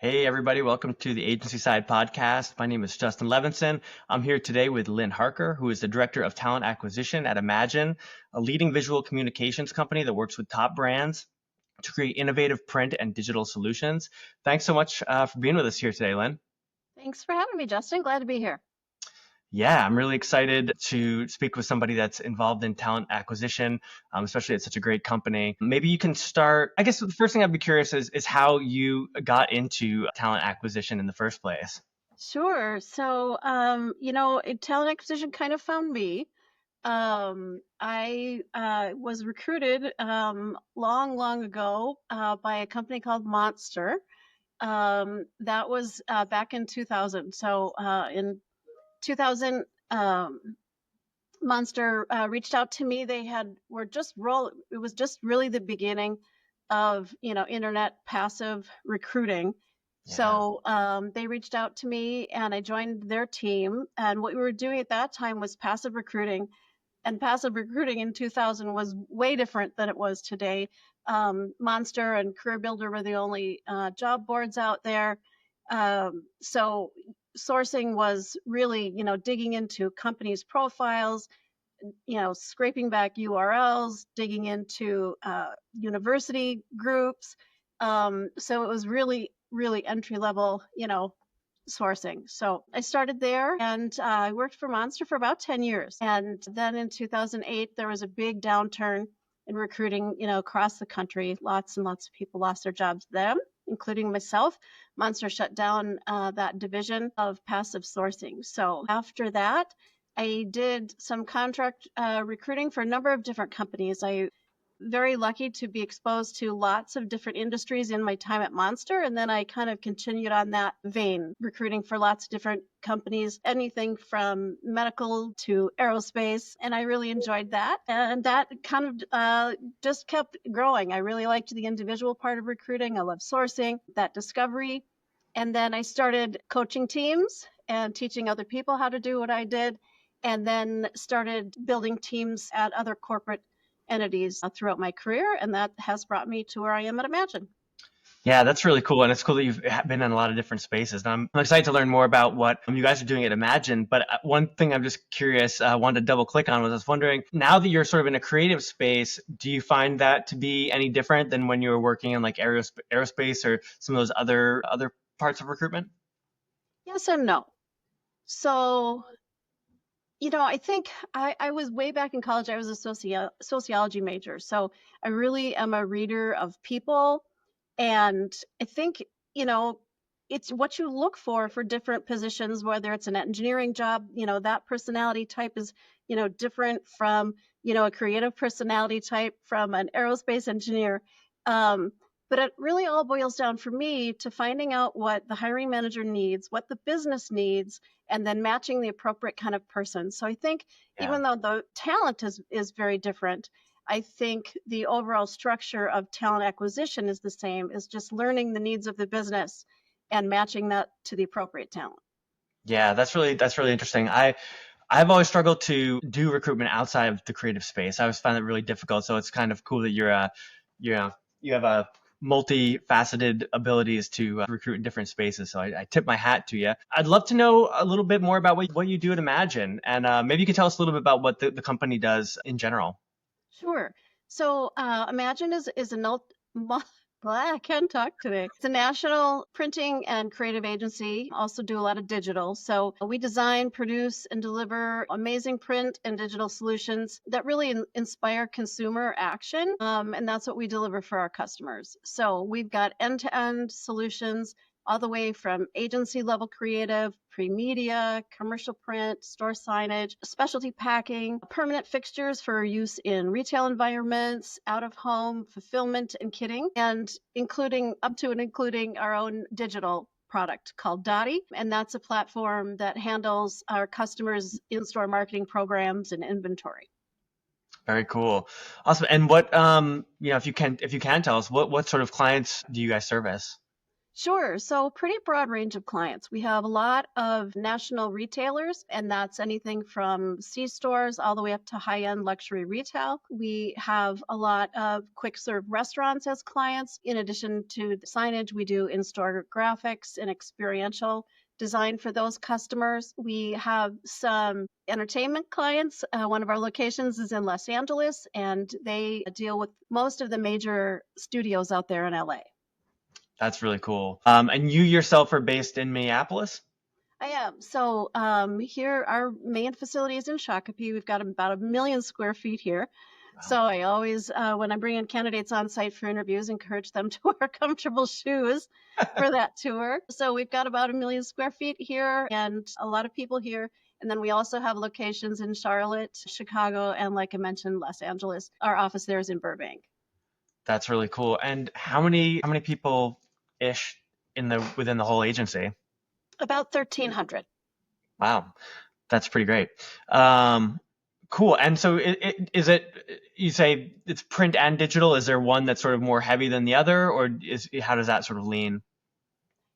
Hey, everybody. Welcome to the Agency Side Podcast. My name is Justin Levinson. I'm here today with Lynn Harker, who is the Director of Talent Acquisition at Imagine, a leading visual communications company that works with top brands to create innovative print and digital solutions. Thanks so much for being with us here today, Lynn. Thanks for having me, Justin. Glad to be here. Yeah, I'm really excited to speak with somebody that's involved in talent acquisition, especially at such a great company. Maybe you can start. I guess the first thing I'd be curious is how you got into talent acquisition in the first place. Sure. Talent acquisition kind of found me. I was recruited long, long ago by a company called Monster. That was back in 2000. In 2000, Monster reached out to me. It was just really the beginning of, internet passive recruiting. Yeah. They reached out to me and I joined their team. And what we were doing at that time was passive recruiting. And passive recruiting in 2000 was way different than it was today. Monster and Career Builder were the only job boards out there. So sourcing was really, digging into companies' profiles, scraping back URLs, digging into university groups. So it was really, really entry level, sourcing. So I started there and I worked for Monster for about 10 years. And then in 2008, there was a big downturn in recruiting, across the country. Lots and lots of people lost their jobs then, including myself. Monster shut down that division of passive sourcing. So after that, I did some contract recruiting for a number of different companies. I very lucky to be exposed to lots of different industries in my time at Monster. And then I kind of continued on that vein, recruiting for lots of different companies, anything from medical to aerospace. And I really enjoyed that. And that kind of just kept growing. I really liked the individual part of recruiting. I love sourcing, that discovery. And then I started coaching teams and teaching other people how to do what I did. And then started building teams at other corporate entities throughout my career, and that has brought me to where I am at Imagine. Yeah, that's really cool. And it's cool that you've been in a lot of different spaces. And I'm excited to learn more about what you guys are doing at Imagine. But one thing I'm just curious, wanted to double click on was I was wondering, now that you're sort of in a creative space, do you find that to be any different than when you were working in like aerospace or some of those other parts of recruitment? Yes and no. So, I think I was way back in college, I was a sociology major. So I really am a reader of people. And I think, you know, it's what you look for different positions, whether it's an engineering job, that personality type is, different from, a creative personality type from an aerospace engineer. Um, but it really all boils down for me to finding out what the hiring manager needs, what the business needs, and then matching the appropriate kind of person. So I think Yeah. even though the talent is very different, I think the overall structure of talent acquisition is the same, is just learning the needs of the business and matching that to the appropriate talent. Yeah, that's really interesting. I've always struggled to do recruitment outside of the creative space. I always find it really difficult. So it's kind of cool that you have a multifaceted abilities to recruit in different spaces. So I tip my hat to you. I'd love to know a little bit more about what you do at Imagine, and maybe you can tell us a little bit about what the company does in general. Sure. Imagine is a I can't talk today. It's a national printing and creative agency. Also do a lot of digital. So we design, produce, and deliver amazing print and digital solutions that really inspire consumer action. And that's what we deliver for our customers. So we've got end-to-end solutions all the way from agency level creative, pre-media, commercial print, store signage, specialty packing, permanent fixtures for use in retail environments, out of home, fulfillment and kitting, and including up to and including our own digital product called Dottie. And that's a platform that handles our customers' in-store marketing programs and inventory. Very cool, awesome. And what if you can tell us what sort of clients do you guys service? Sure. So, pretty broad range of clients. We have a lot of national retailers, and that's anything from C stores all the way up to high end luxury retail. We have a lot of quick serve restaurants as clients. In addition to the signage, we do in store graphics and experiential design for those customers. We have some entertainment clients. One of our locations is in Los Angeles, and they deal with most of the major studios out there in LA. That's really cool. And you yourself are based in Minneapolis? I am. So here, our main facility is in Shakopee. We've got about 1 million square feet here. Wow. So I always, when I bring in candidates on site for interviews, encourage them to wear comfortable shoes for that tour. So we've got about 1 million square feet here and a lot of people here. And then we also have locations in Charlotte, Chicago, and like I mentioned, Los Angeles. Our office there is in Burbank. That's really cool. And how many people ish in the within the whole agency? About 1,300. Wow, that's pretty great. Um, cool. And so is it you say it's print and digital? Is there one that's sort of more heavy than the other, or how does that sort of lean?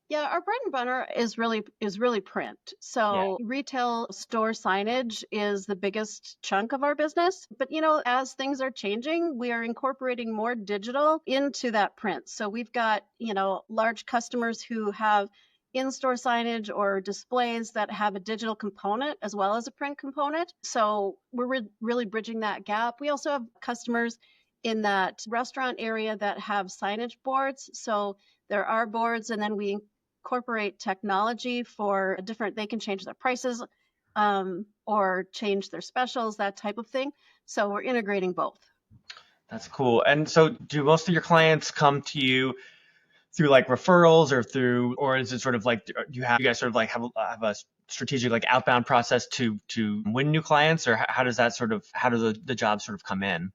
Yeah, our bread and butter is really print. Yeah. So retail store signage is the biggest chunk of our business. But as things are changing, we are incorporating more digital into that print. So we've got, large customers who have in-store signage or displays that have a digital component as well as a print component. So we're really bridging that gap. We also have customers in that restaurant area that have signage boards. So there are boards, and then we incorporate technology for different, they can change their prices or change their specials, that type of thing. So we're integrating both. That's cool. And so do most of your clients come to you through like referrals or is it sort of like, do you guys sort of like have a strategic like outbound process to win new clients, or how does that sort of, how do the jobs sort of come in?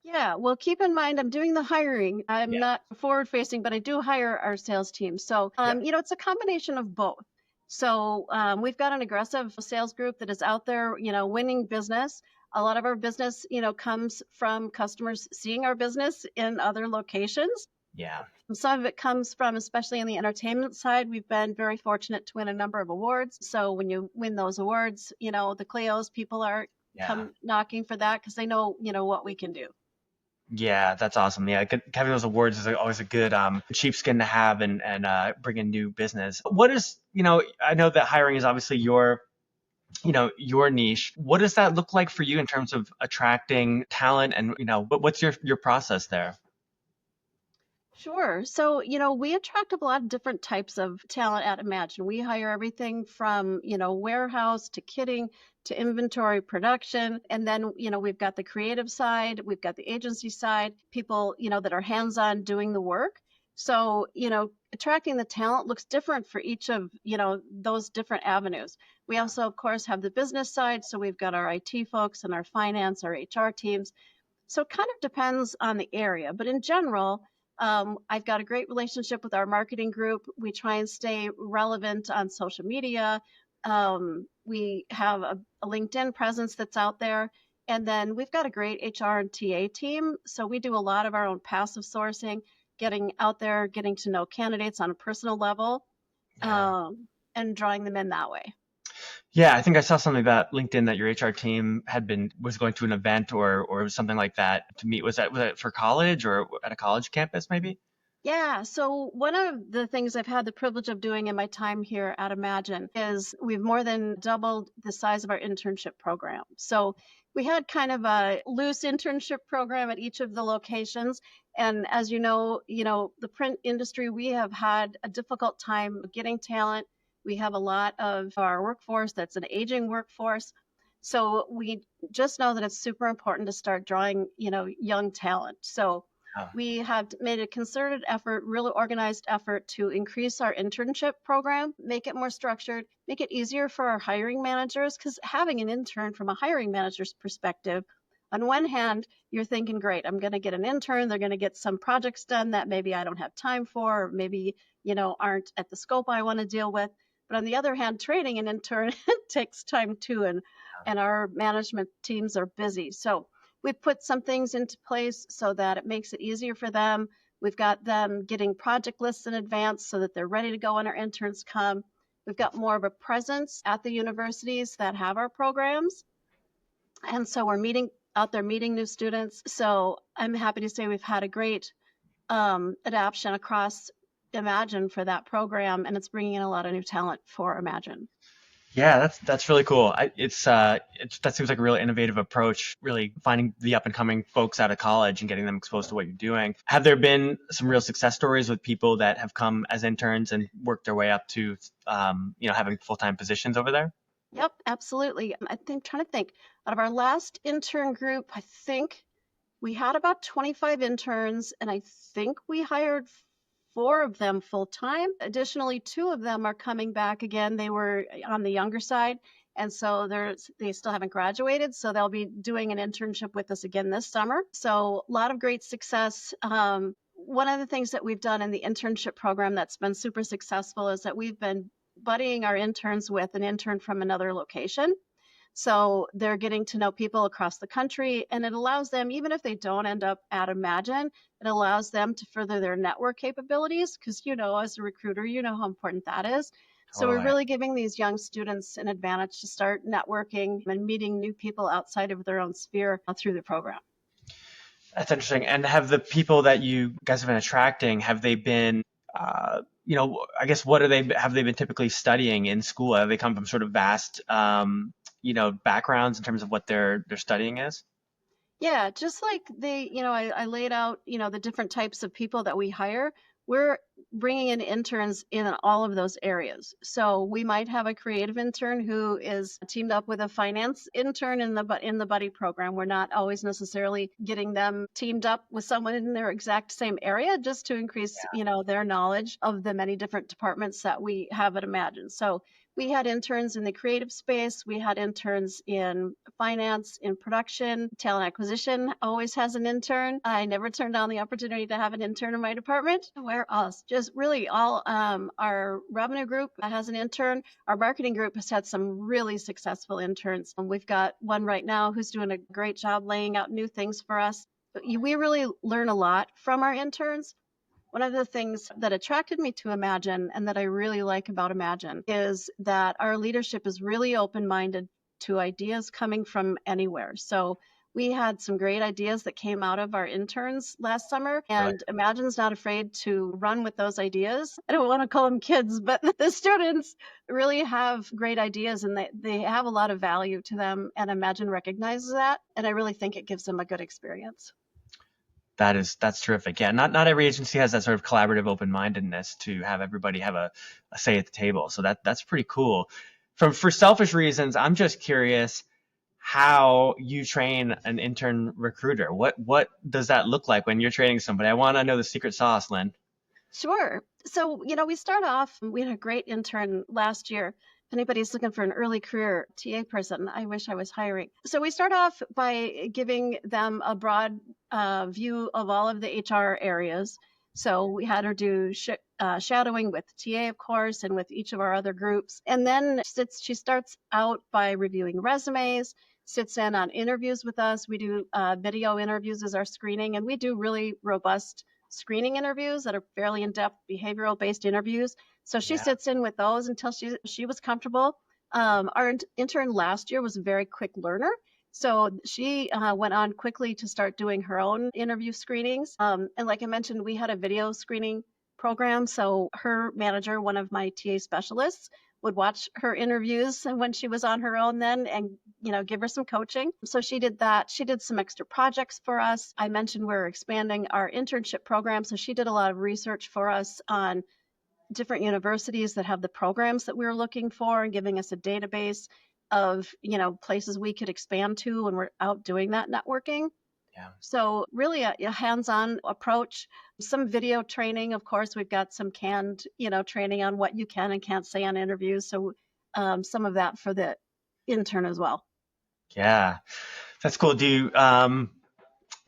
Yeah, well, keep in mind, I'm doing the hiring. I'm Yeah. not forward facing, but I do hire our sales team. So, Yeah. it's a combination of both. So, we've got an aggressive sales group that is out there, winning business. A lot of our business, comes from customers seeing our business in other locations. Yeah. Some of it comes from, especially on the entertainment side, we've been very fortunate to win a number of awards. So when you win those awards, the Cleos people are Yeah. come knocking for that because they know, what we can do. Yeah, that's awesome. Yeah, having those awards is always a good sheepskin to have and bring in new business. What is, I know that hiring is obviously your niche. What does that look like for you in terms of attracting talent, and what's your process there? Sure. So, we attract a lot of different types of talent at Imagine. We hire everything from, warehouse to kitting to inventory production. And then, we've got the creative side, we've got the agency side, people, that are hands on doing the work. So, attracting the talent looks different for each of, those different avenues. We also, of course, have the business side. So we've got our IT folks and our finance, our HR teams. So it kind of depends on the area, but in general, I've got a great relationship with our marketing group. We try and stay relevant on social media. We have a LinkedIn presence that's out there. And then we've got a great HR and TA team. So we do a lot of our own passive sourcing, getting out there, getting to know candidates on a personal level, Yeah. and drawing them in that way. Yeah, I think I saw something about LinkedIn that your HR team was going to an event or something like that to meet. Was that for college or at a college campus maybe? Yeah, so one of the things I've had the privilege of doing in my time here at Imagine is we've more than doubled the size of our internship program. So we had kind of a loose internship program at each of the locations. And as the print industry, we have had a difficult time getting talent. We have a lot of our workforce that's an aging workforce. So we just know that it's super important to start drawing, young talent. So Oh, we have made a concerted effort, really organized effort to increase our internship program, make it more structured, make it easier for our hiring managers. Because having an intern from a hiring manager's perspective, on one hand, you're thinking, great, I'm going to get an intern. They're going to get some projects done that maybe I don't have time for, or maybe, aren't at the scope I want to deal with. But on the other hand, training an intern takes time too, and our management teams are busy. So we put some things into place so that it makes it easier for them. We've got them getting project lists in advance so that they're ready to go when our interns come. We've got more of a presence at the universities that have our programs. And so we're meeting out there, meeting new students. So I'm happy to say we've had a great adoption across Imagine for that program, and it's bringing in a lot of new talent for Imagine. Yeah, that's really cool. That seems like a really innovative approach, really finding the up and coming folks out of college and getting them exposed to what you're doing. Have there been some real success stories with people that have come as interns and worked their way up to, having full-time positions over there? Yep, absolutely. I think, trying to think, out of our last intern group, I think we had about 25 interns, and I think we hired 4 of them full time. Additionally, 2 of them are coming back again. They were on the younger side, and so they still haven't graduated, so they'll be doing an internship with us again this summer. So a lot of great success. One of the things that we've done in the internship program that's been super successful is that we've been buddying our interns with an intern from another location. So they're getting to know people across the country, and it allows them, even if they don't end up at Imagine, it allows them to further their network capabilities because, as a recruiter, you know how important that is. So we're Totally. really giving these young students an advantage to start networking and meeting new people outside of their own sphere through the program. That's interesting. And have the people that you guys have been attracting, have they been, I guess have they been typically studying in school? Have they come from sort of vast, backgrounds in terms of what their studying is? Yeah, just like I laid out, the different types of people that we hire. We're bringing in interns in all of those areas. So we might have a creative intern who is teamed up with a finance intern in the buddy program. We're not always necessarily getting them teamed up with someone in their exact same area, just to increase, their knowledge of the many different departments that we have at Imagine. So we had interns in the creative space. We had interns in finance, in production, talent acquisition always has an intern. I never turned down the opportunity to have an intern in my department. Where else? Just really all our revenue group has an intern. Our marketing group has had some really successful interns. We've got one right now who's doing a great job laying out new things for us. We really learn a lot from our interns. One of the things that attracted me to Imagine and that I really like about Imagine is that our leadership is really open-minded to ideas coming from anywhere. So we had some great ideas that came out of our interns last summer, Really? and Imagine's not afraid to run with those ideas. I don't want to call them kids, but the students really have great ideas and they have a lot of value to them, and Imagine recognizes that, and I really think it gives them a good experience. That's terrific. Yeah, not every agency has that sort of collaborative open-mindedness to have everybody have a say at the table. So that's pretty cool. For selfish reasons, I'm just curious how you train an intern recruiter. What does that look like when you're training somebody? I want to know the secret sauce, Lynn. Sure. So, we start off, we had a great intern last year. If anybody's looking for an early career TA person, I wish I was hiring. So we start off by giving them a broad view of all of the HR areas. So we had her do shadowing with TA, of course, and with each of our other groups. And then she starts out by reviewing resumes, sits in on interviews with us. We do video interviews as our screening, and we do really robust screening interviews that are fairly in-depth behavioral based interviews. So she Yeah. sits in with those until she was comfortable. Our intern last year was a very quick learner. So she went on quickly to start doing her own interview screenings. And like I mentioned, we had a video screening program. So her manager, one of my TA specialists, would watch her interviews when she was on her own then and give her some coaching. So she did that. She did some extra projects for us. I mentioned we're expanding our internship program, so she did a lot of research for us on different universities that have the programs that we were looking for and giving us a database of places we could expand to when we're out doing that networking. Yeah. So really a hands-on approach, some video training. Of course, we've got some canned, training on what you can and can't say on interviews. So some of that for the intern as well. Yeah. That's cool. Do you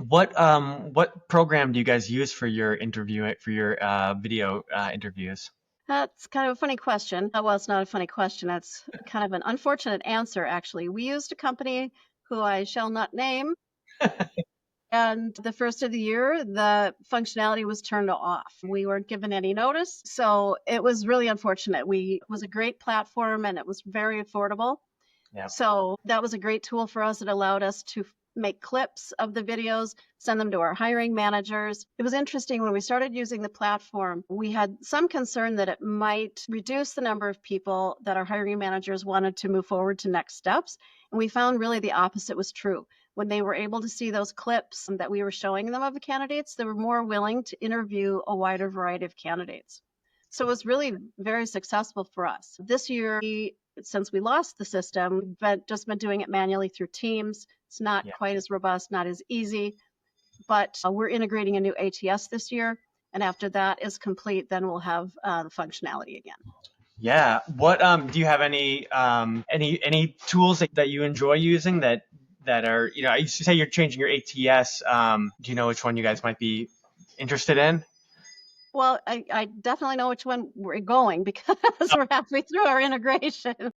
what program do you guys use for your video interviews? That's kind of a funny question. Well, it's not a funny question. That's kind of an unfortunate answer, actually. We used a company who I shall not name. And the first of the year, the functionality was turned off. We weren't given any notice. So it was really unfortunate. It was a great platform and it was very affordable. Yeah. So that was a great tool for us. It allowed us to make clips of the videos, send them to our hiring managers. It was interesting when we started using the platform, we had some concern that it might reduce the number of people that our hiring managers wanted to move forward to next steps. And we found really the opposite was true. When they were able to see those clips that we were showing them of the candidates, they were more willing to interview a wider variety of candidates. So it was really very successful for us. This year, since we lost the system, we've just been doing it manually through Teams. It's not Yeah. quite as robust, not as easy, but we're integrating a new ATS this year. And after that is complete, then we'll have the functionality again. Yeah. What do you have any tools that you enjoy using that are, you say you're changing your ATS. Do you know which one you guys might be interested in? Well, I definitely know which one we're going because we're halfway through our integration. Yeah,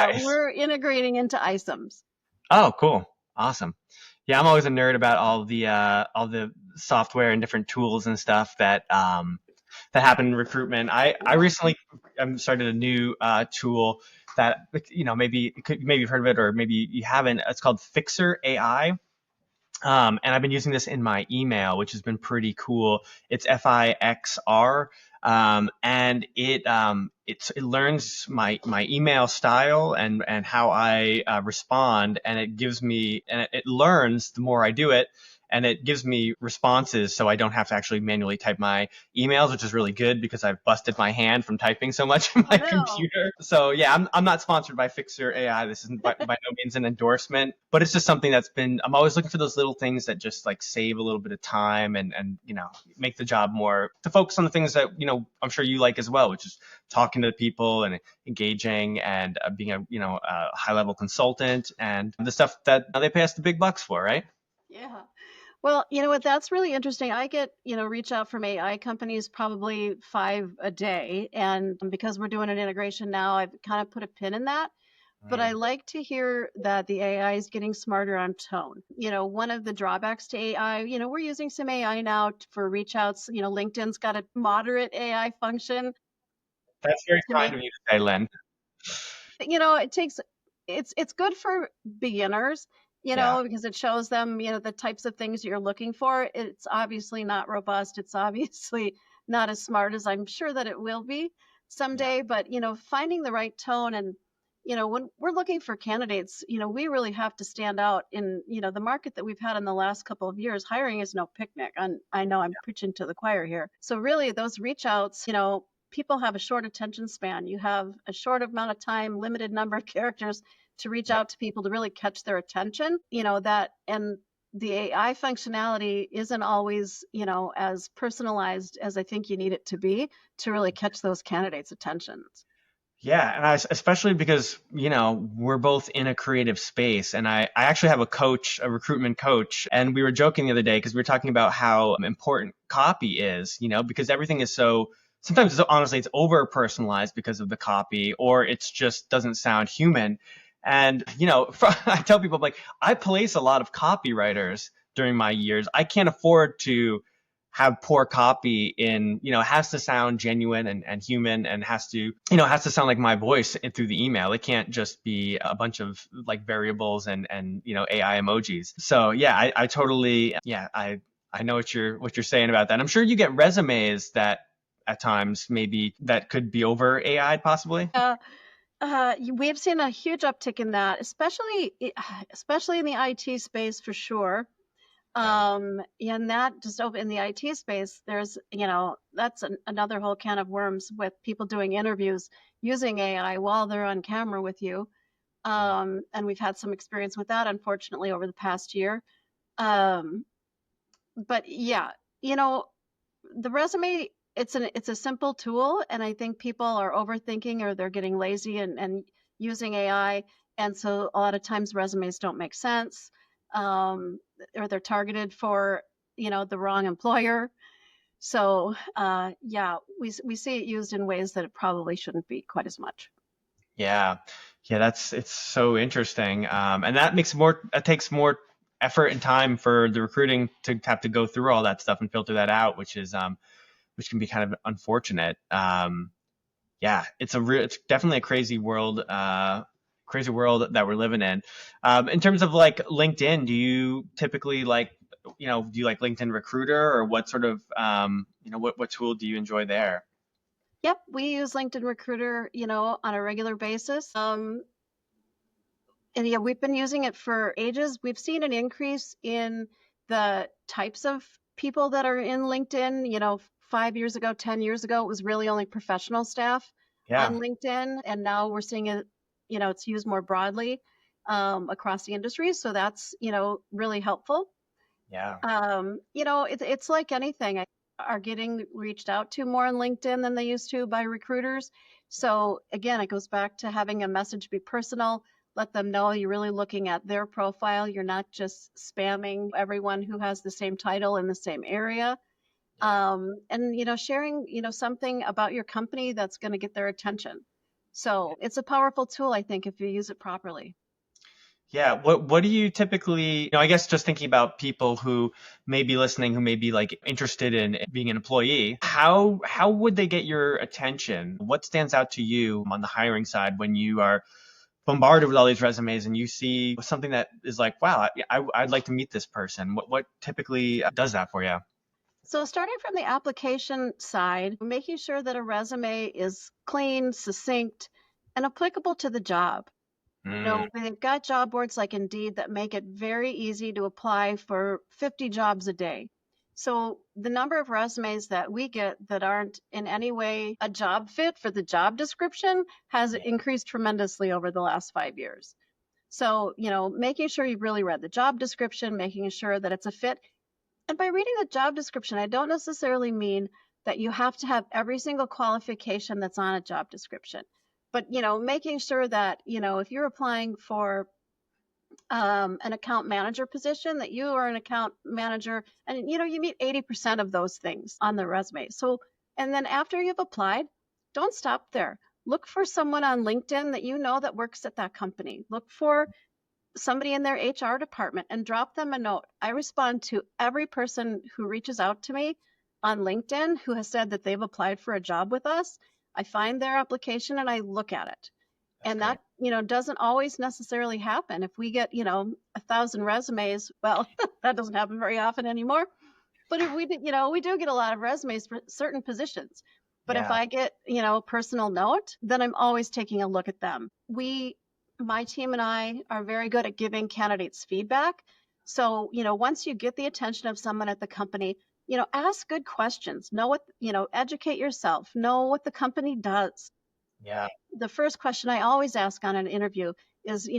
Nice. we're integrating into ISOMs. Oh, cool. Awesome. Yeah, I'm always a nerd about all the software and different tools and stuff that happen in recruitment. I recently started a new tool that maybe you've heard of it or maybe you haven't. It's called Fixer AI. And I've been using this in my email, which has been pretty cool. It's FIXR, and it learns my email style and how I respond, and it learns the more I do it, and it gives me responses, so I don't have to actually manually type my emails, which is really good because I've busted my hand from typing so much in Oh, my no. computer. So yeah, I'm not sponsored by Fixer AI. This isn't by no means an endorsement, but it's just something I'm always looking for those little things that just like save a little bit of time and make the job more to focus on the things that I'm sure you like as well, which is talking to people and engaging and being a high level consultant and the stuff that they pay us the big bucks for, right? Yeah. Well, you know what? That's really interesting. I get, reach out from AI companies probably 5 a day. And because we're doing an integration now, I've kind of put a pin in that. But I Mm. like to hear that the AI is getting smarter on tone. One of the drawbacks to AI, we're using some AI now for reach outs. LinkedIn's got a moderate AI function That's very to kind make of you to say, Lynn. it takes it's good for beginners, Yeah, because it shows them, the types of things you're looking for. It's obviously not robust. It's obviously not as smart as I'm sure that it will be yeah, someday, but finding the right tone and when we're looking for candidates, we really have to stand out in, the market that we've had in the last couple of years. Hiring is no picnic. And I know I'm preaching to the choir here. So really those reach outs, people have a short attention span. You have a short amount of time, limited number of characters to reach yeah. out to people to really catch their attention. That and the AI functionality isn't always, as personalized as I think you need it to be to really catch those candidates' attentions. Yeah, and especially because we're both in a creative space, and I actually have a recruitment coach, and we were joking the other day because we were talking about how important copy is, because everything is so sometimes honestly it's over personalized because of the copy, or it's just doesn't sound human. And I tell people like I place a lot of copywriters during my years. I can't afford to have poor copy it has to sound genuine and human and has to sound like my voice through the email. It can't just be a bunch of like variables and AI emojis. So yeah, I totally, yeah, I know what you're saying about that. I'm sure you get resumes that at times maybe that could be over AI possibly. We've seen a huge uptick in that, especially in the IT space for sure. Yeah. And that just over in the IT space, there's, that's another whole can of worms with people doing interviews using AI while they're on camera with you. And we've had some experience with that, unfortunately, over the past year. Um, but yeah, you know, the resume, it's a simple tool, and I think people are overthinking or they're getting lazy and using AI, and so a lot of times resumes don't make sense, um, or they're targeted for the wrong employer. So yeah, we see it used in ways that it probably shouldn't be quite as much. Yeah. Yeah, it's so interesting. And that takes more effort and time for the recruiting to have to go through all that stuff and filter that out, which can be kind of unfortunate. Yeah, it's definitely a crazy world that we're living in. In terms of like LinkedIn, do you typically like, do you like LinkedIn Recruiter, or what sort of, what tool do you enjoy there? Yep, we use LinkedIn Recruiter, on a regular basis. And yeah, we've been using it for ages. We've seen an increase in the types of people that are in LinkedIn. 5 years ago, 10 years ago, it was really only professional staff Yeah, on LinkedIn. And now we're seeing it, it's used more broadly across the industry. So that's, really helpful. yeah, It's like anything. Are getting reached out to more on LinkedIn than they used to by recruiters. So again, it goes back to having a message be personal. Let them know you're really looking at their profile. You're not just spamming everyone who has the same title in the same area. And sharing something about your company that's going to get their attention. So it's a powerful tool, I think, if you use it properly. yeah. What do you typically, I guess just thinking about people who may be listening, who may be like interested in being an employee, how would they get your attention? What stands out to you on the hiring side when you are bombarded with all these resumes and you see something that is like, wow, I'd like to meet this person? What typically does that for you? So, starting from the application side, making sure that a resume is clean, succinct, and applicable to the job. Mm, We've got job boards like Indeed that make it very easy to apply for 50 jobs a day. So, the number of resumes that we get that aren't in any way a job fit for the job description has yeah, increased tremendously over the last 5 years. So, making sure you've really read the job description, making sure that it's a fit, and by reading the job description, I don't necessarily mean that you have to have every single qualification that's on a job description. But, making sure that, if you're applying for an account manager position, that you are an account manager and, you meet 80% of those things on the resume. So, and then after you've applied, don't stop there. Look for someone on LinkedIn that you know that works at that company. Look for somebody in their HR department and drop them a note. I respond to every person who reaches out to me on LinkedIn who has said that they've applied for a job with us. I find their application and I look at it. that's And great. that, doesn't always necessarily happen. If we get, 1,000 resumes, well, that doesn't happen very often anymore. But if we did, we do get a lot of resumes for certain positions. But if Yeah, I get, a personal note, then I'm always taking a look at them. My team and I are very good at giving candidates feedback. So, once you get the attention of someone at the company, ask good questions, know what, educate yourself, know what the company does. yeah, The first question I always ask on an interview is,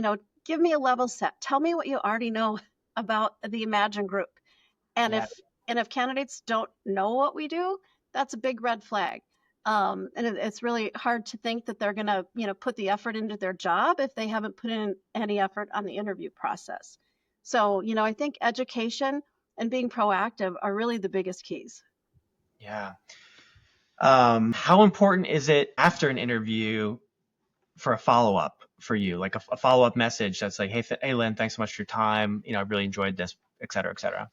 give me a level set. Tell me what you already know about the Imagine group. And yeah. if candidates don't know what we do, that's a big red flag. And it's really hard to think that they're going to, put the effort into their job if they haven't put in any effort on the interview process. So, I think education and being proactive are really the biggest keys. Yeah. How important is it after an interview for a follow up for you, like a follow up message that's like, hey, Lynn, thanks so much for your time. I really enjoyed this, et cetera, et cetera.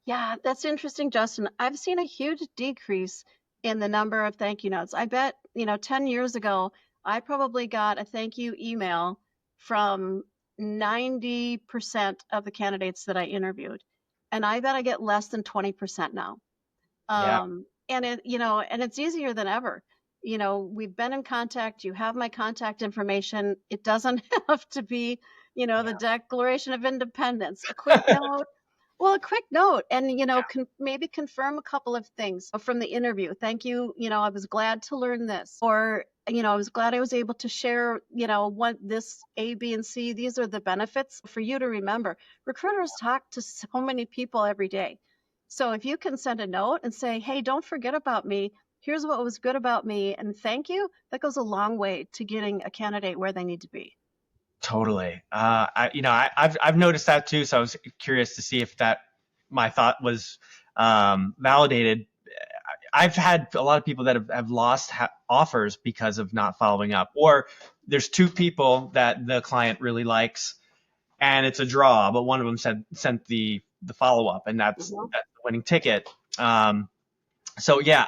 Yeah, that's interesting, Justin. I've seen a huge decrease in the number of thank you notes. I bet, 10 years ago, I probably got a thank you email from 90% of the candidates that I interviewed. And I bet I get less than 20% now. Yeah, And it's easier than ever. We've been in contact. You have my contact information. It doesn't have to be, the yeah, Declaration of Independence. A quick note, well, a quick note, and yeah, maybe confirm a couple of things from the interview. Thank you. I was glad to learn this, or I was glad I was able to share. What this A, B, and C. These are the benefits for you to remember. Recruiters talk to so many people every day, so if you can send a note and say, "Hey, don't forget about me. Here's what was good about me, and thank you," that goes a long way to getting a candidate where they need to be. totally. I've noticed that too. So I was curious to see if that my thought was validated. I've had a lot of people that have lost offers because of not following up, or there's two people that the client really likes, and it's a draw, but one of them sent the follow up, and Mhm. that's the winning ticket. So yeah,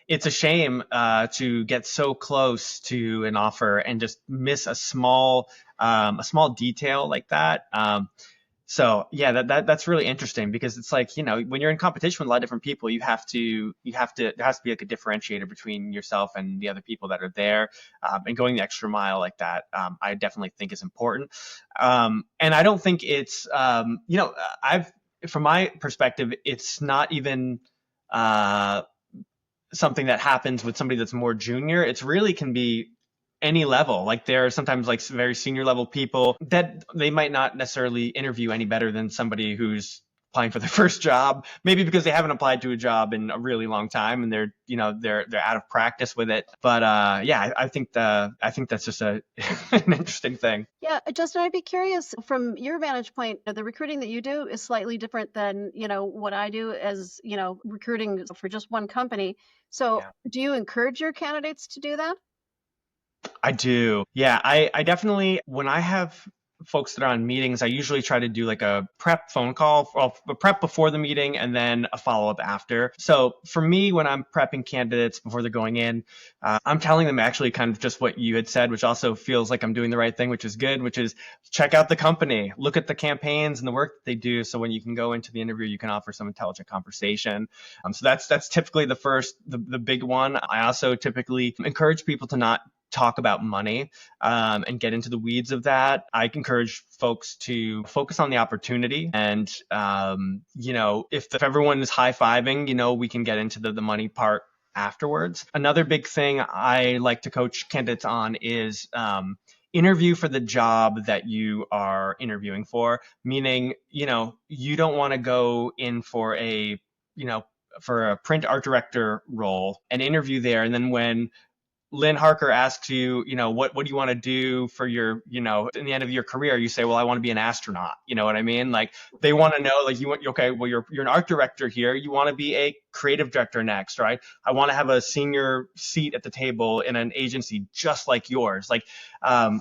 it's a shame to get so close to an offer and just miss a small detail like that. So yeah, that's really interesting because it's like, when you're in competition with a lot of different people, there has to be like a differentiator between yourself and the other people that are there, and going the extra mile like that, I definitely think is important. And I don't think it's, I've from my perspective, it's not even uh, something that happens with somebody that's more junior. It's really can be any level. Like there are sometimes like very senior level people that they might not necessarily interview any better than somebody who's applying for their first job, maybe because they haven't applied to a job in a really long time and they're out of practice with it. But yeah, I think that's just an interesting thing. Yeah, Justin, I'd be curious from your vantage point, the recruiting that you do is slightly different than, what I do as, recruiting for just one company. So Yeah. do you encourage your candidates to do that? I do. Yeah, I definitely, when I have folks that are on meetings, I usually try to do like a prep phone call, or a prep before the meeting and then a follow up after. So for me, when I'm prepping candidates before they're going in, I'm telling them actually kind of just what you had said, which also feels like I'm doing the right thing, which is good, which is check out the company, look at the campaigns and the work that they do. So when you can go into the interview, you can offer some intelligent conversation. So that's typically the big one. I also typically encourage people to not talk about money, and get into the weeds of that. I encourage folks to focus on the opportunity. And, if everyone is high fiving, we can get into the money part afterwards. Another big thing I like to coach candidates on is, interview for the job that you are interviewing for, meaning, you don't want to go in you know, for a print art director role and interview there. And then when Lynn Harker asks you, what do you want to do for your, in the end of your career? You say, well, I want to be an astronaut. You know what I mean? Like they want to know, like okay, well, you're an art director here. You want to be a creative director next, right? I want to have a senior seat at the table in an agency just like yours. Like, I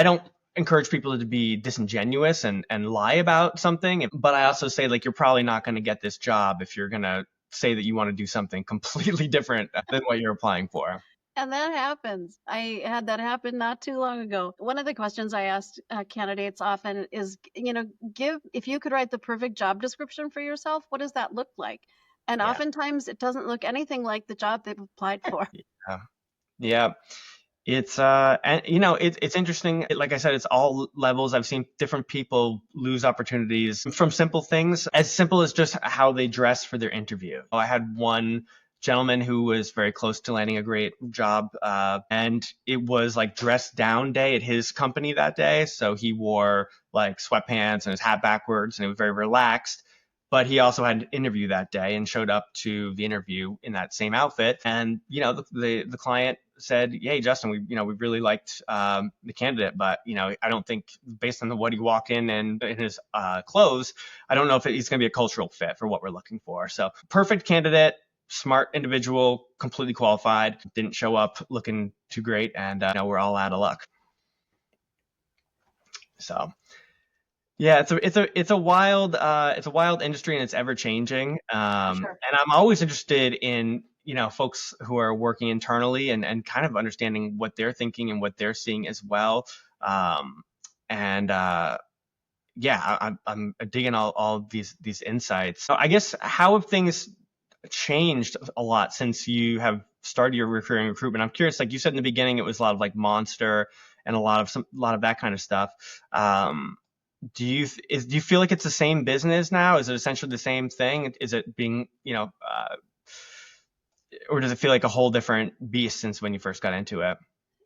don't encourage people to be disingenuous and lie about something, but I also say like, you're probably not going to get this job if you're going to say that you want to do something completely different than what you're applying for. And that happens. I had that happen not too long ago. One of the questions I asked candidates often is, if you could write the perfect job description for yourself, what does that look like? And Yeah. oftentimes it doesn't look anything like the job they've applied for. Yeah. Yeah. It's and it's interesting. Like I said, it's all levels. I've seen different people lose opportunities from simple things, as simple as just how they dress for their interview. I had one gentleman who was very close to landing a great job, and it was like dress down day at his company that day. So he wore like sweatpants and his hat backwards, and it was very relaxed. But he also had an interview that day and showed up to the interview in that same outfit. And the client said, "Hey, Justin, we really liked, the candidate, but I don't think based on what he walked in his clothes, I don't know if he's going to be a cultural fit for what we're looking for." So perfect candidate, smart individual, completely qualified, didn't show up looking too great, and we're all out of luck. So yeah, it's a wild industry and it's ever changing. For sure. And I'm always interested in folks who are working internally and kind of understanding what they're thinking and what they're seeing as well. And Yeah, I'm digging all these insights. So I guess, how have things changed a lot since you have started your recruiting recruitment? I'm curious. Like you said in the beginning, it was a lot of like Monster and a lot of that kind of stuff. Um, do you feel like it's the same business now? Is it essentially the same thing? Is it being, or does it feel like a whole different beast since when you first got into it?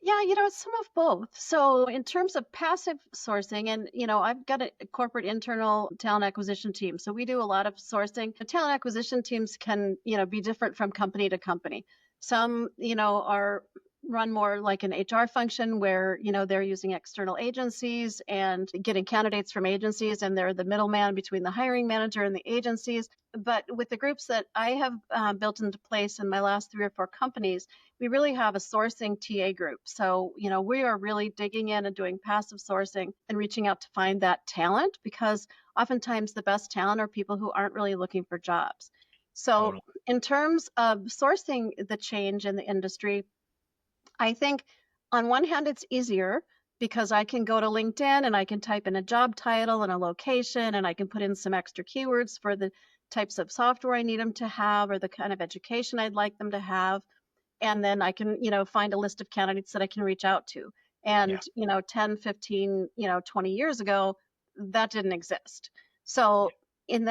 Yeah, it's some of both. So, in terms of passive sourcing, and I've got a corporate internal talent acquisition team. So, we do a lot of sourcing. The talent acquisition teams can, be different from company to company. Some, are run more like an HR function where, they're using external agencies and getting candidates from agencies, and they're the middleman between the hiring manager and the agencies. But with the groups that I have built into place in my last 3 or 4 companies, we really have a sourcing TA group. So, we are really digging in and doing passive sourcing and reaching out to find that talent, because oftentimes the best talent are people who aren't really looking for jobs. So, Totally. in terms of sourcing the change in the industry, I think on one hand, it's easier because I can go to LinkedIn and I can type in a job title and a location, and I can put in some extra keywords for the types of software I need them to have or the kind of education I'd like them to have. And then I can, find a list of candidates that I can reach out to. Yeah. And, 10, 15, 20 years ago, that didn't exist. So in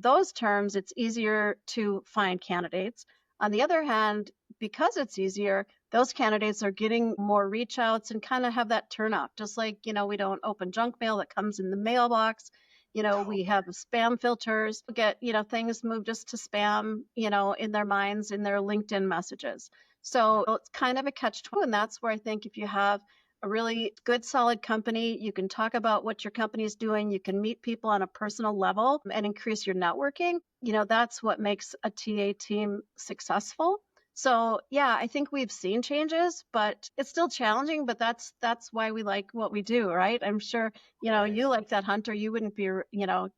those terms, it's easier to find candidates. On the other hand, because it's easier, those candidates are getting more reach outs and kind of have that turnoff. Just like, we don't open junk mail that comes in the mailbox. We have spam filters, get, things moved just to spam, in their minds, in their LinkedIn messages. So it's kind of a catch-22, and that's where I think if you have a really good, solid company, you can talk about what your company is doing, you can meet people on a personal level and increase your networking. That's what makes a TA team successful. So yeah, I think we've seen changes, but it's still challenging, but that's why we like what we do, right? I'm sure, Right. you like that, Hunter, you wouldn't be,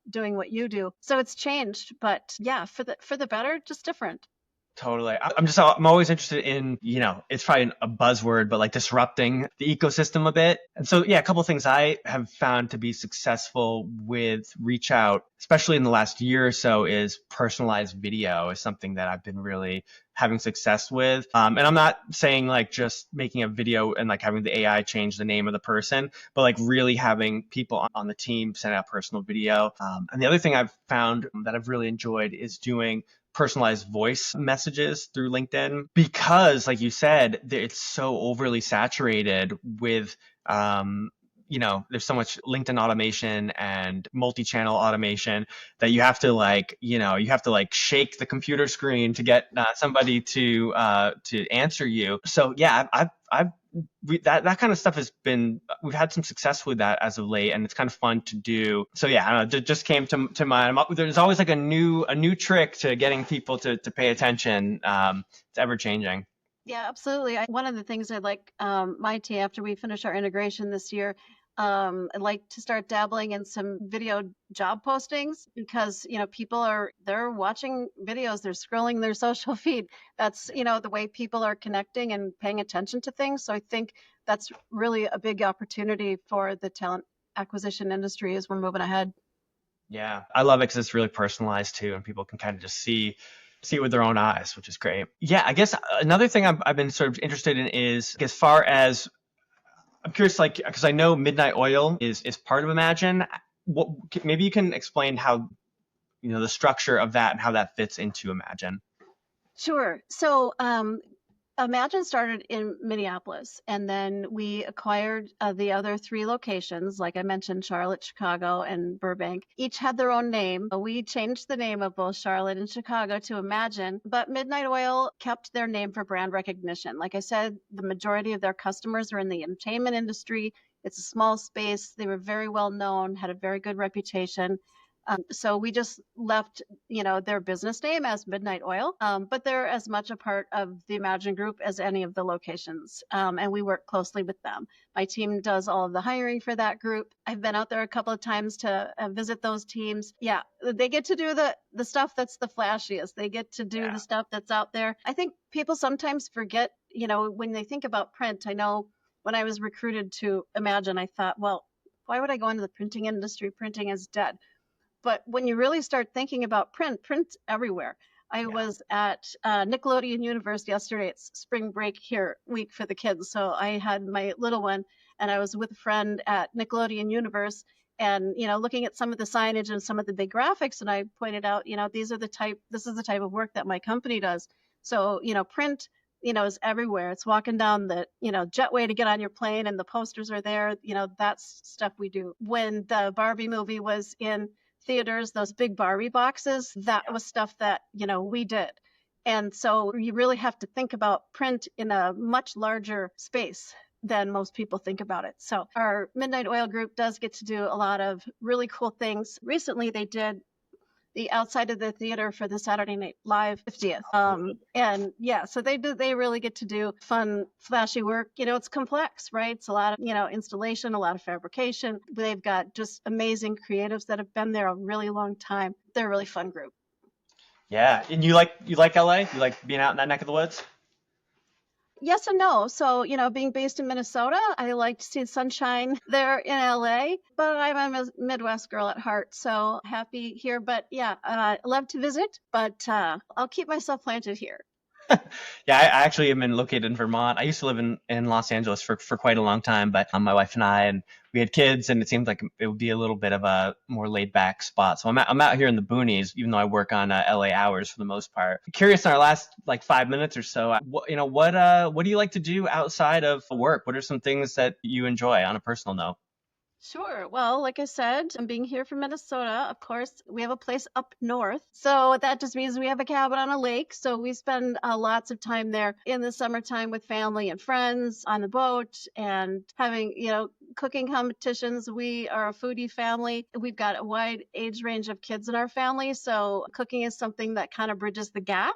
doing what you do. So it's changed, but yeah, for the better, just different. Totally. I'm always interested in, it's probably a buzzword, but like disrupting the ecosystem a bit. And so, yeah, a couple of things I have found to be successful with Reach Out, especially in the last year or so, is personalized video is something that I've been really having success with. And I'm not saying like just making a video and like having the AI change the name of the person, but like really having people on the team send out personal video. And the other thing I've found that I've really enjoyed is doing personalized voice messages through LinkedIn because, like you said, it's so overly saturated with, there's so much LinkedIn automation and multi-channel automation that you have to like shake the computer screen to get somebody to answer you. So yeah, that kind of stuff we've had some success with that as of late, and it's kind of fun to do. So yeah, I don't know, it just came to mind. There's always like a new trick to getting people to pay attention. It's ever changing. Yeah, absolutely. One of the things I'd like my team, after we finish our integration this year, I'd like to start dabbling in some video job postings, because they're watching videos, they're scrolling their social feed. That's the way people are connecting and paying attention to things. So I think that's really a big opportunity for the talent acquisition industry as we're moving ahead. Yeah, I love it because it's really personalized too, and people can kind of just see it with their own eyes, which is great. Yeah, I guess another thing I've been sort of interested in is as far as I'm curious, like, because I know Midnight Oil is part of Imagine. What maybe you can explain how the structure of that and how that fits into Imagine. Sure. So Imagine started in Minneapolis, and then we acquired the other 3 locations. Like I mentioned, Charlotte, Chicago, and Burbank. Each had their own name. We changed the name of both Charlotte and Chicago to Imagine, but Midnight Oil kept their name for brand recognition. Like I said, the majority of their customers are in the entertainment industry. It's a small space. They were very well known, had a very good reputation. So we just left, their business name as Midnight Oil, but they're as much a part of the Imagine Group as any of the locations, and we work closely with them. My team does all of the hiring for that group. I've been out there a couple of times to visit those teams. Yeah, they get to do the stuff that's the flashiest. They get to do the Yeah. stuff that's out there. I think people sometimes forget, when they think about print. I know when I was recruited to Imagine, I thought, well, why would I go into the printing industry? Printing is dead. But when you really start thinking about print's everywhere. I Yeah. was at Nickelodeon Universe yesterday. It's spring break here week for the kids. So I had my little one, and I was with a friend at Nickelodeon Universe, and looking at some of the signage and some of the big graphics, and I pointed out, this is the type of work that my company does. So print is everywhere. It's walking down the jetway to get on your plane, and the posters are there. That's stuff we do. When the Barbie movie was in theaters, those big Barbie boxes, that was stuff that we did. And so you really have to think about print in a much larger space than most people think about it. So our Midnight Oil group does get to do a lot of really cool things. Recently, they did the outside of the theater for the Saturday Night Live 50th. And yeah, so they really get to do fun, flashy work. It's complex, right? It's a lot of, installation, a lot of fabrication. They've got just amazing creatives that have been there a really long time. They're a really fun group. Yeah, and you like LA? You like being out in that neck of the woods? Yes and no. So, being based in Minnesota, I like to see the sunshine there in LA, but I'm a Midwest girl at heart, so happy here. But yeah, I love to visit, but I'll keep myself planted here. Yeah, I actually am located in Vermont. I used to live in Los Angeles for quite a long time, but my wife and I, and we had kids, and it seemed like it would be a little bit of a more laid back spot. So I'm out here in the boonies, even though I work on LA hours for the most part. Curious, in our last like 5 minutes or so, what do you like to do outside of work? What are some things that you enjoy on a personal note? Sure. Well, like I said, I'm being here from Minnesota. Of course, we have a place up north. So that just means we have a cabin on a lake. So we spend lots of time there in the summertime with family and friends on the boat and having, cooking competitions. We are a foodie family. We've got a wide age range of kids in our family. So cooking is something that kind of bridges the gap.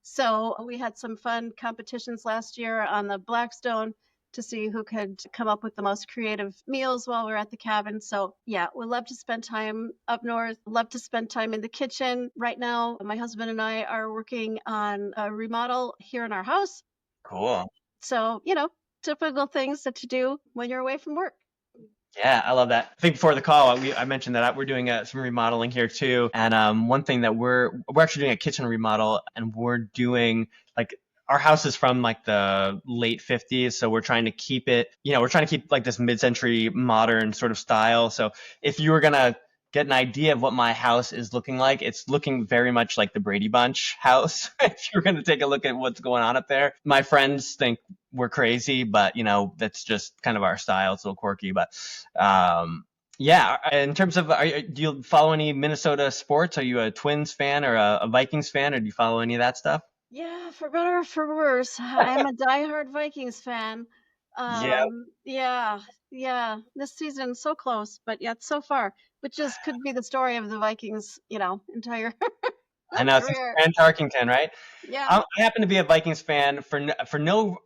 So we had some fun competitions last year on the Blackstone to see who could come up with the most creative meals while we're at the cabin. So yeah, we love to spend time up north, love to spend time in the kitchen. Right now, my husband and I are working on a remodel here in our house. Cool. So, typical things that you do when you're away from work. Yeah, I love that. I think before the call, I mentioned that we're doing some remodeling here too, and one thing that we're actually doing a kitchen remodel, and we're doing like our house is from like the late 50s, so we're trying to keep it, we're trying to keep like this mid-century modern sort of style. So if you were gonna get an idea of what my house is looking like, it's looking very much like the Brady Bunch house. If you're gonna take a look at what's going on up there, my friends think we're crazy, but that's just kind of our style. It's a little quirky, but yeah. In terms of, do you follow any Minnesota sports? Are you a Twins fan or a Vikings fan, or do you follow any of that stuff? Yeah, for better or for worse, I'm a diehard Vikings fan. Yeah, Yeah, yeah. This season so close, but yet so far, which just could be the story of the Vikings, entire I know, since career. Fran Tarkington, right? Yeah. I happen to be a Vikings fan for no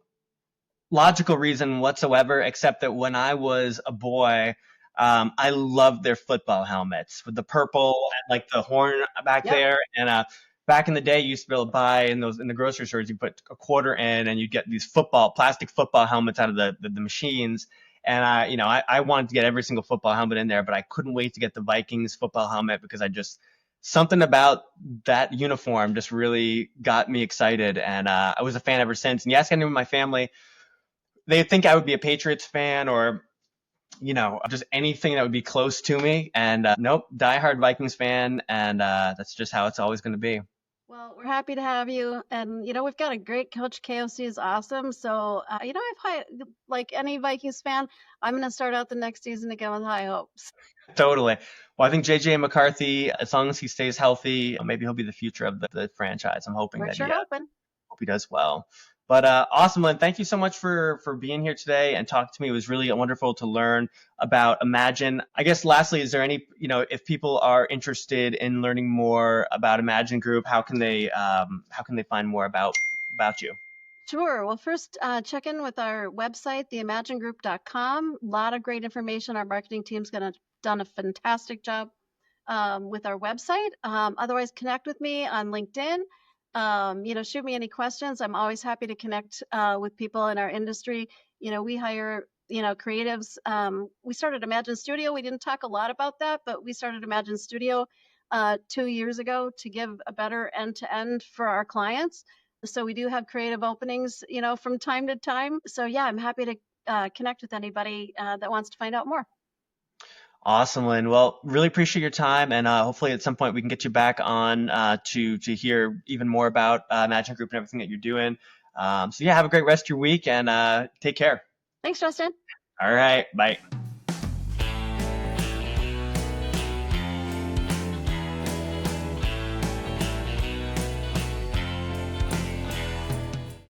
logical reason whatsoever, except that when I was a boy, I loved their football helmets with the purple and like the horn back Yep. there. And back in the day, you used to be able to buy in the grocery stores. You put a quarter in, and you'd get these plastic football helmets out of the machines. And I wanted to get every single football helmet in there, but I couldn't wait to get the Vikings football helmet because I just something about that uniform just really got me excited, and I was a fan ever since. And you ask anyone in my family, they think I would be a Patriots fan or just anything that would be close to me. And nope, diehard Vikings fan, and that's just how it's always going to be. Well, we're happy to have you, and we've got a great coach. KOC is awesome. So, like any Vikings fan, I'm going to start out the next season again with high hopes. Totally. Well, I think JJ McCarthy, as long as he stays healthy, maybe he'll be the future of the franchise. I'm hoping We're that sure hoping. hope he does well. But awesome, Lynn. Thank you so much for being here today and talking to me. It was really wonderful to learn about Imagine. I guess lastly, is there any, if people are interested in learning more about Imagine Group, how can they find more about you? Sure. Well, first, check in with our website, theimagingroup.com. A lot of great information. Our marketing team's done a fantastic job with our website. Otherwise, connect with me on LinkedIn. Shoot me any questions. I'm always happy to connect with people in our industry. We hire, creatives. We started Imagine Studio. We didn't talk a lot about that, but we started Imagine Studio 2 years ago to give a better end to end for our clients. So we do have creative openings, from time to time. So yeah, I'm happy to connect with anybody that wants to find out more. Awesome, Lynn. Well, really appreciate your time, and hopefully at some point we can get you back on to hear even more about Imagine Group and everything that you're doing. So yeah, have a great rest of your week, and take care. Thanks, Justin. All right, bye.